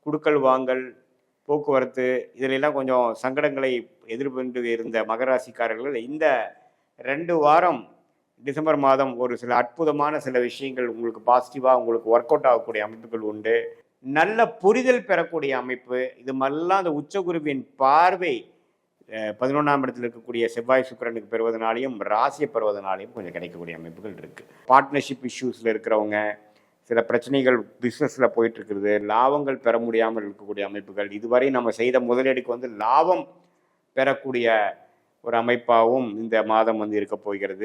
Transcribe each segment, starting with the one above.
குடுக்கல் வாங்கல், போக்குவரத்து இதிலெல்லாம் கொஞ்சம் சங்கடங்களை எதிர்கொண்டு இருந்த மகராசிக்காரர்கள் இந்த 2 வாரம் டிசம்பர் மாதம் ஒரு சில அற்புதமான சில விஷயங்கள் உங்களுக்கு பாசிட்டிவா உங்களுக்கு ஒர்க் அவுட் ஆகக்கூடிய அமைப்புகள் உண்டு. நல்ல புரிதல் பெறக்கூடிய அமைப்பு. இது மாதிரிலாம் அந்த உச்சகுருவின் பார்வை 11ஆம் இடத்தில் இருக்கக்கூடிய செவ்வாய் சுக்கிரனுக்கு பெறுவதனாலையும், ராசியை பெறுவதனாலையும் கொஞ்சம் கிடைக்கக்கூடிய அமைப்புகள் இருக்கு. பார்ட்னர்ஷிப் இஷ்யூஸ்ல இருக்கிறவங்க, சில பிரச்சனைகள் பிஸ்னஸில் போயிட்டு இருக்கிறது, லாபங்கள் பெற முடியாமல் இருக்கக்கூடிய அமைப்புகள், இதுவரை நம்ம செய்த முதலீடுக்கு வந்து லாபம் பெறக்கூடிய ஒரு அமைப்பாகவும் இந்த மாதம் வந்து இருக்க போகிறது.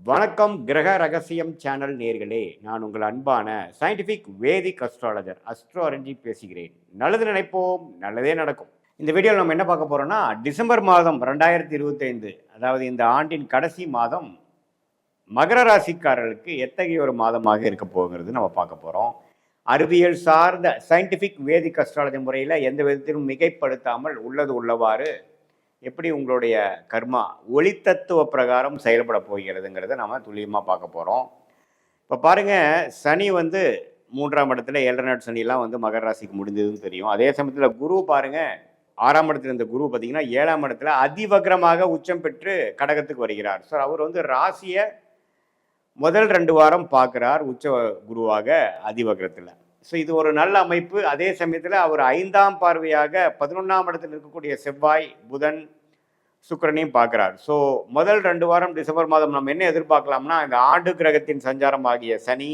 வணக்கம் கிரக ரகசியம் சேனல் நேர்களே, நான் உங்கள் அன்பான சயின்டிஃபிக் வேதிக் அஸ்ட்ராலஜர் அஸ்ட்ரோ அரஞ்சி பேசுகிறேன். நல்லது நினைப்போம், நல்லதே நடக்கும். இந்த வீடியோவில் நம்ம என்ன பார்க்க போறோம்னா, டிசம்பர் மாதம் 2025, அதாவது இந்த ஆண்டின் கடைசி மாதம் மகர ராசிக்காரர்களுக்கு எத்தகைய ஒரு மாதமாக இருக்க போகிறது நம்ம பார்க்க போகிறோம். அறிவியல் சார்ந்த சயின்டிஃபிக் வேதிக் அஸ்ட்ராலஜி முறையில் எந்த விதத்திலும் மிகைப்படுத்தாமல் உள்ளது உள்ளவாறு எப்படி உங்களுடைய கர்மா ஒளித்தத்துவ பிரகாரம் செயல்பட போகிறதுங்கிறத நம்ம துல்லியமாக பார்க்க போகிறோம். இப்போ பாருங்கள், சனி வந்து 3ஆம் இடத்துல 7 நாட் சனிலாம் வந்து மகர ராசிக்கு முடிஞ்சதுன்னு தெரியும். அதே சமயத்தில் குரு பாருங்கள், 6ஆம் இடத்துல இருந்த குரு பார்த்தீங்கன்னா 7ஆம் இடத்துல அதிவக்ரமாக உச்சம் பெற்று கடகத்துக்கு வருகிறார். ஸோ அவர் வந்து ராசியை முதல் 2 வாரம் பார்க்குறார் உச்ச குருவாக அதிவக்ரத்தில். ஸோ இது ஒரு நல்ல அமைப்பு. அதே சமயத்தில் அவர் 5ஆம் பார்வையாக 11ஆம் இடத்தில் இருக்கக்கூடிய செவ்வாய், புதன், சுக்கிரனையும் பார்க்குறார். ஸோ முதல் 2 வாரம் டிசம்பர் மாதம் நம்ம என்ன எதிர்பார்க்கலாம்னா, இந்த ஆண்டு கிரகத்தின் சஞ்சாரம் ஆகிய சனி,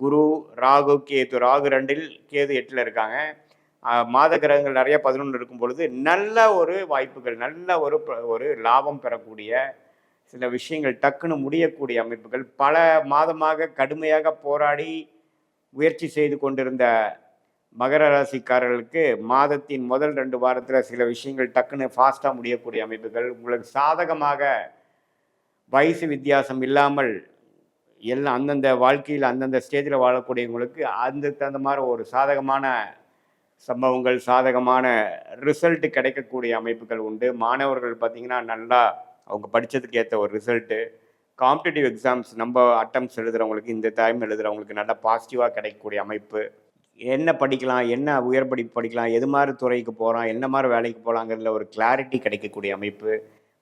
குரு, ராகு, கேது. ராகு 2ல், கேது 8ல் இருக்காங்க. மாத கிரகங்கள் நிறைய 11 இருக்கும் பொழுது நல்ல ஒரு வாய்ப்புகள், நல்ல ஒரு லாபம் பெறக்கூடிய சில விஷயங்கள் டக்குன்னு முடியக்கூடிய அமைப்புகள். பல மாதமாக கடுமையாக போராடி முயற்சி செய்து கொண்டிருந்த மகர ராசிக்காரர்களுக்கு மாதத்தின் முதல் 2 வாரத்தில் சில விஷயங்கள் டக்குன்னு ஃபாஸ்ட்டாக முடியக்கூடிய அமைப்புகள். உங்களுக்கு சாதகமாக வயசு வித்தியாசம் இல்லாமல் எல்லாம் அந்தந்த வாழ்க்கையில் அந்தந்த ஸ்டேஜில் வாழக்கூடியவங்களுக்கு அந்த தகுந்த மாதிரி ஒரு சாதகமான சம்பவங்கள், சாதகமான ரிசல்ட் கிடைக்கக்கூடிய அமைப்புகள் உண்டு. மாணவர்கள் பார்த்திங்கன்னா நல்லா அவங்க படித்ததுக்கு ஏற்ற ஒரு ரிசல்ட்டு, காம்படிட்டிவ் எக்ஸாம்ஸ் நம்ம அட்டம்ஸ் எழுதுகிறவங்களுக்கு, இந்த டைம் எழுதுகிறவங்களுக்கு நல்லா பாசிட்டிவாக கிடைக்கக்கூடிய அமைப்பு. என்ன படிக்கலாம், என்ன உயர் படிப்பு படிக்கலாம், எது மாதிரி துறைக்கு போகிறோம், என்ன மாதிரி வேலைக்கு போகலாங்கிறதுல ஒரு கிளாரிட்டி கிடைக்கக்கூடிய அமைப்பு.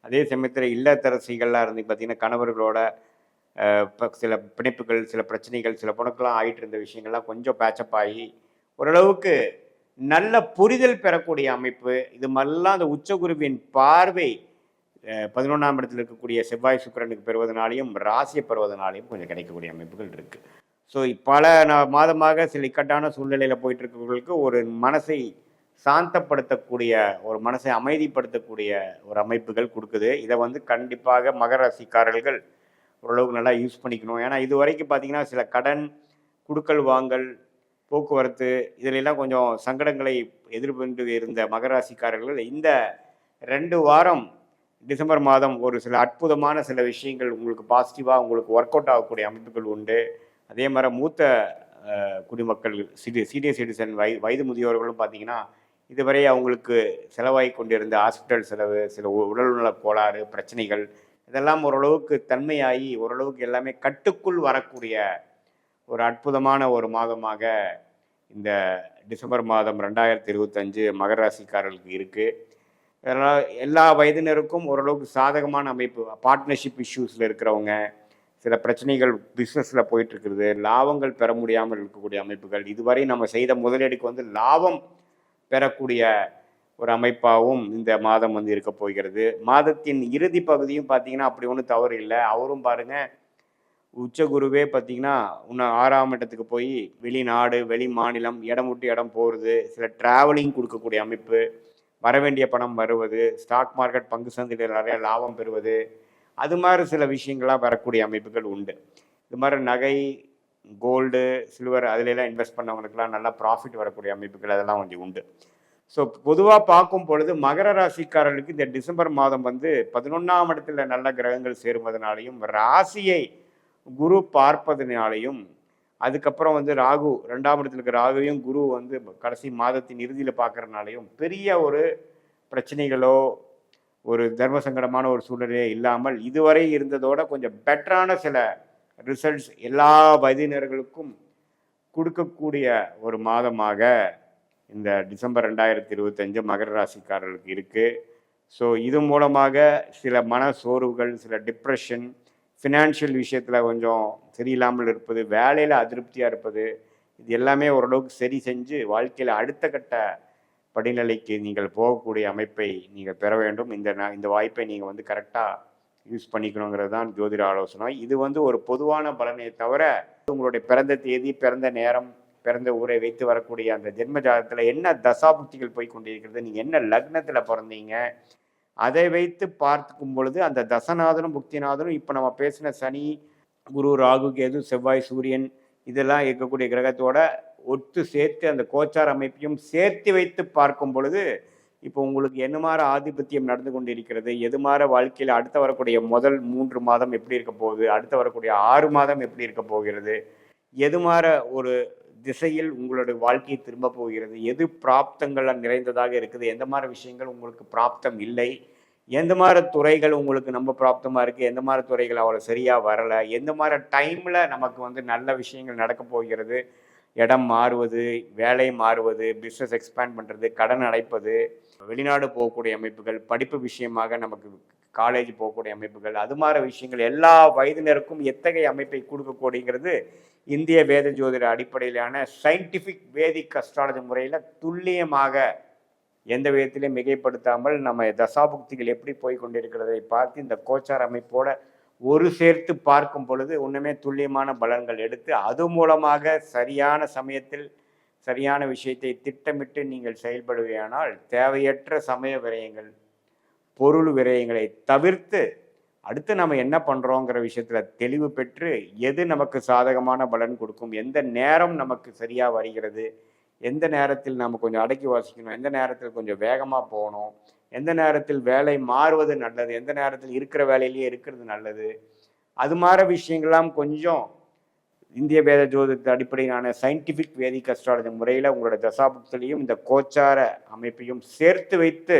அதே சமயத்தில் இல்லத்தரசிகள்லாம் இருந்து பார்த்திங்கன்னா கணவர்களோட சில பிணைப்புகள், சில பிரச்சனைகள், சில புணக்கெல்லாம் ஆகிட்டு இருந்த விஷயங்கள்லாம் கொஞ்சம் பேச்சப் ஆகி ஓரளவுக்கு நல்ல புரிதல் பெறக்கூடிய அமைப்பு. இது மாதிரிலாம் அந்த உச்சகுருவின் பார்வை 11ஆம் இடத்தில் இருக்கக்கூடிய செவ்வாய் சுக்கிரனுக்கு பெறுவதனாலையும், ராசியை பெறுவதனாலையும் கொஞ்சம் கிடைக்கக்கூடிய அமைப்புகள் இருக்குது. ஸோ பல மாதமாக சில இக்கட்டான சூழ்நிலையில் போயிட்டு இருக்கிறவர்களுக்கு ஒரு மனசை சாந்தப்படுத்தக்கூடிய, ஒரு மனசை அமைதிப்படுத்தக்கூடிய ஒரு அமைப்புகள் கொடுக்குது. இதை வந்து கண்டிப்பாக மகர ராசிக்காரர்கள் ஓரளவுக்கு நல்லா யூஸ் பண்ணிக்கணும். ஏன்னா இது வரைக்கும் பார்த்தீங்கன்னா சில கடன், குடுக்கல் வாங்கல், போக்குவரத்து இதிலெல்லாம் கொஞ்சம் சங்கடங்களை எதிர்கொண்டு இருந்த மகராசிக்காரர்கள் இந்த 2 வாரம் டிசம்பர் மாதம் ஒரு சில அற்புதமான சில விஷயங்கள் உங்களுக்கு பாசிட்டிவாக உங்களுக்கு ஒர்க் அவுட் ஆகக்கூடிய அமைப்புகள் உண்டு. அதே மாதிரி மூத்த குடிமக்கள், சீனியர் சிட்டிசன், வயது முதியோர்களும் பார்த்தீங்கன்னா இதுவரை அவங்களுக்கு செலவாகி கொண்டிருந்த ஹாஸ்பிட்டல் செலவு, சில உடல்நல கோளாறு பிரச்சனைகள் இதெல்லாம் ஓரளவுக்கு தன்மையாகி ஓரளவுக்கு எல்லாமே கட்டுக்குள் வரக்கூடிய ஒரு அற்புதமான ஒரு மாதமாக இந்த டிசம்பர் மாதம் 2025 மகர ராசிக்காரர்களுக்கு இருக்குது. எல்லா வயதினருக்கும் ஓரளவுக்கு சாதகமான அமைப்பு. பார்ட்னர்ஷிப் இஷ்யூஸில் இருக்கிறவங்க, சில பிரச்சனைகள் பிஸ்னஸில் போயிட்டுருக்கிறது, லாபங்கள் பெற முடியாமல் இருக்கக்கூடிய அமைப்புகள், இதுவரை நம்ம செய்த முதலீடுக்கு வந்து லாபம் பெறக்கூடிய ஒரு அமைப்பாகவும் இந்த மாதம் வந்து இருக்க போகிறது. மாதத்தின் இறுதி பகுதியும் பார்த்திங்கன்னா அப்படி ஒன்றும் தவறு இல்லை. அவரும் பாருங்கள், உச்சகுருவே பார்த்திங்கன்னா இன்னும் 6ஆம் இடத்துக்கு போய் வெளிநாடு, வெளி மாநிலம், இடம் விட்டு இடம் போகிறது, சில ட்ராவலிங் கொடுக்கக்கூடிய அமைப்பு, வரவேண்டிய பணம் வருவது, ஸ்டாக் மார்க்கெட் பங்கு சந்தையில் நிறைய லாபம் பெறுவது, அது மாதிரி சில விஷயங்களாக வரக்கூடிய அமைப்புகள் உண்டு. இது மாதிரி நகை, கோல்டு, சில்வர் அதிலெல்லாம் இன்வெஸ்ட் பண்ணவங்களுக்கெல்லாம் நல்லா ப்ராஃபிட் வரக்கூடிய அமைப்புகள் அதெல்லாம் கொஞ்சம் உண்டு. ஸோ பொதுவாக பார்க்கும் பொழுது மகர ராசிக்காரர்களுக்கு இந்த டிசம்பர் மாதம் வந்து 11ஆம் இடத்துல நல்ல கிரகங்கள் சேருவதனாலையும், ராசியை குரு பார்ப்பதனாலையும், அதுக்கப்புறம் வந்து ராகு 2ஆம் இடத்துல இருக்க ராகுவையும் குரு வந்து கடைசி மாதத்தின் இறுதியில் பார்க்கறதுனாலையும் பெரிய ஒரு பிரச்சனைகளோ ஒரு தர்ம சங்கடமான ஒரு சூழ்நிலையே இல்லாமல் இதுவரை இருந்ததோட கொஞ்சம் பெட்டரான சில ரிசல்ட்ஸ் எல்லா வயதினர்களுக்கும் கொடுக்கக்கூடிய ஒரு மாதமாக இந்த டிசம்பர் 2025 மகர ராசிக்காரர்களுக்கு இருக்குது. ஸோ இது மூலமாக சில மன சோர்வுகள், சில டிப்ரெஷன், ஃபினான்ஷியல் விஷயத்தில் கொஞ்சம் சரியில்லாமல் இருப்பது, வேலையில் அதிருப்தியாக இருப்பது, இது எல்லாமே ஓரளவுக்கு சரி செஞ்சு வாழ்க்கையில் அடுத்த கட்ட படிநிலைக்கு நீங்கள் போகக்கூடிய அமைப்பை நீங்கள் பெற வேண்டும். இந்த வாய்ப்பை நீங்கள் வந்து கரெக்டாக யூஸ் பண்ணிக்கணுங்கிறது தான் ஜோதிட ஆலோசனை. இது வந்து ஒரு பொதுவான பலனை தவிர உங்களுடைய பிறந்த தேதி, பிறந்த நேரம், பிறந்த ஊரை வைத்து வரக்கூடிய அந்த ஜென்ம ஜாதகத்தில் என்ன தசாபுக்திகள் போய் கொண்டிருக்கிறது, நீங்கள் என்ன லக்னத்தில் பிறந்தீங்க, அதை வைத்து பார்த்துக்கும் பொழுது அந்த தசநாதனும் புக்திநாதனும் இப்போ நம்ம பேசின சனி, குரு, ராகு, கேது, செவ்வாய், சூரியன் இதெல்லாம் இருக்கக்கூடிய கிரகத்தோட ஒத்து சேர்த்து அந்த கோச்சார அமைப்பையும் சேர்த்து வைத்து பார்க்கும் பொழுது இப்போ உங்களுக்கு என்ன மாதிரி ஆதிபத்தியம் நடந்து கொண்டிருக்கிறது, எது மாதிரி வாழ்க்கையில் அடுத்த வரக்கூடிய முதல் 3 மாதம் எப்படி இருக்க போகுது, அடுத்த வரக்கூடிய 6 மாதம் எப்படி இருக்க போகிறது, எது மாதிரி ஒரு திசையில் உங்களுடைய வாழ்க்கையை திரும்ப போகிறது, எது பிராப்தங்கள் நிறைந்ததாக இருக்குது, எந்த மாதிரி விஷயங்கள் உங்களுக்கு பிராப்தம் இல்லை, எந்த மாதிரி துறைகள் உங்களுக்கு நம்ம பிராப்தமாக இருக்குது, எந்த மாதிரி துறைகள் அவ்வளோ சரியாக வரலை, எந்த மாதிரி டைமில் நமக்கு வந்து நல்ல விஷயங்கள் நடக்க போகிறது, இடம் மாறுவது, வேலை மாறுவது, பிஸ்னஸ் எக்ஸ்பேண்ட் பண்ணுறது, கடன் அடைப்பது, வெளிநாடு போகக்கூடிய அமைப்புகள், படிப்பு விஷயமாக நமக்கு காலேஜ் போகக்கூடிய அமைப்புகள், அது மாதிரி விஷயங்கள் எல்லா வயதினருக்கும் எத்தகைய அமைப்பை கொடுக்கக்கூடியங்கிறது இந்திய வேத ஜோதிட அடிப்படையிலான சயின்டிஃபிக் வேதிக் அஸ்ட்ராலஜி முறையில் துல்லியமாக எந்த விதத்திலையும் மிகைப்படுத்தாமல் நம்ம தசாபுக்திகள் எப்படி போய் கொண்டிருக்கிறதை பார்த்து இந்த கோச்சார் அமைப்போட ஒரு சேர்த்து பார்க்கும் பொழுது ஒன்றுமே துல்லியமான பலன்கள் எடுத்து அது மூலமாக சரியான சமயத்தில் சரியான விஷயத்தை திட்டமிட்டு நீங்கள் செயல்படுவீயானால் தேவையற்ற சமய விரயங்கள், பொருள் விரயங்களை தவிர்த்து அடுத்து நம்ம என்ன பண்ணுறோங்கிற விஷயத்தில் தெளிவு பெற்று எது நமக்கு சாதகமான பலன் கொடுக்கும், எந்த நேரம் நமக்கு சரியாக வருகிறது, எந்த நேரத்தில் நம்ம கொஞ்சம் அடக்கி வாசிக்கணும், எந்த நேரத்தில் கொஞ்சம் வேகமாக போகணும், எந்த நேரத்தில் வேலை மாறுவது நல்லது, எந்த நேரத்தில் இருக்கிற வேலையிலேயே இருக்கிறது நல்லது, அது மாதிரி விஷயங்கள்லாம் கொஞ்சம் இந்திய வேத ஜோதிட அடிப்படையிலான சயின்டிஃபிக் வேதிக் அஸ்ட்ராலஜி முறையில் உங்களோட தசாபுக்திலையும் இந்த கோச்சார அமைப்பையும் சேர்த்து வைத்து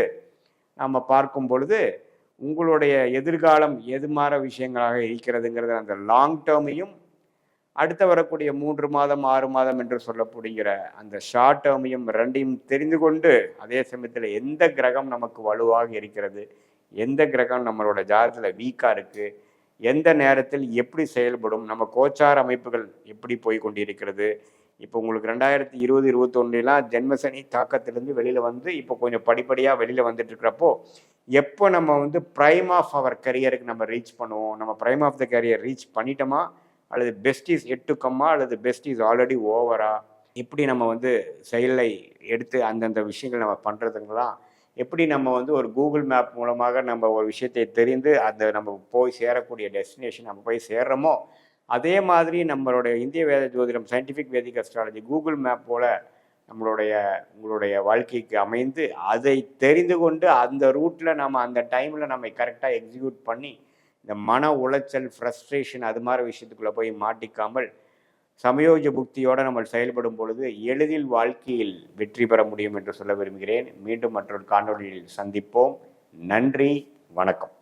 நம்ம பார்க்கும் பொழுது உங்களுடைய எதிர்காலம் எது மாதிரி விஷயங்களாக இருக்கிறதுங்கிறத அந்த லாங் டேர்மையும் அடுத்த வரக்கூடிய 3 மாதம் 6 மாதம் என்று சொல்லப்படுகிற அந்த ஷார்ட் டேர்மையும் ரெண்டையும் தெரிந்து கொண்டு அதே சமயத்தில் எந்த கிரகம் நமக்கு வலுவாக இருக்கிறது, எந்த கிரகம் நம்மளோட ஜாதகத்தில் வீக்காக இருக்குது, எந்த நேரத்தில் எப்படி செயல்படும், நம்ம கோச்சார அமைப்புகள் எப்படி போய் கொண்டிருக்கிறது. இப்போ உங்களுக்கு 2020-21 ஜென்மசனி தாக்கத்திலிருந்து வெளியில் வந்து இப்போ கொஞ்சம் படிப்படியாக வெளியில் வந்துட்டு இருக்கிறப்போ எப்போ நம்ம வந்து ப்ரைம் ஆஃப் அவர் கரியருக்கு நம்ம ரீச் பண்ணுவோம், நம்ம prime of the career reach பண்ணிட்டோமா, அல்லது பெஸ்ட் இஸ் எட் டு கம்மா, அல்லது பெஸ்ட் இஸ் ஆல்ரெடி ஓவரா, எப்படி நம்ம வந்து செயலை எடுத்து அந்தந்த விஷயங்கள் நம்ம பண்ணுறதுங்கலாம், எப்படி நம்ம வந்து ஒரு கூகுள் மேப் மூலமாக நம்ம ஒரு விஷயத்தை தெரிந்து அந்த நம்ம போய் சேரக்கூடிய டெஸ்டினேஷன் நம்ம போய் சேர்றோமோ அதே மாதிரி நம்மளுடைய இந்திய வேத ஜோதிடம் சயின்டிஃபிக் வேதிக் அஸ்ட்ராலஜி கூகுள் மேப் போல் உங்களுடைய வாழ்க்கைக்கு அமைந்து அதை தெரிந்து கொண்டு அந்த ரூட்டில் நம்ம அந்த டைமில் நம்ம கரெக்டாக எக்ஸிக்யூட் பண்ணி இந்த மன உளைச்சல், ஃப்ரஸ்ட்ரேஷன் அது மாதிரி விஷயத்துக்குள்ளே போய் மாட்டிக்காமல் சமயோஜ புக்தியோடு நம்ம செயல்படும் பொழுது எளிதில் வாழ்க்கையில் வெற்றி பெற முடியும் என்று சொல்ல விரும்புகிறேன். மீண்டும் மற்றொரு காணொளியில் சந்திப்போம். நன்றி, வணக்கம்.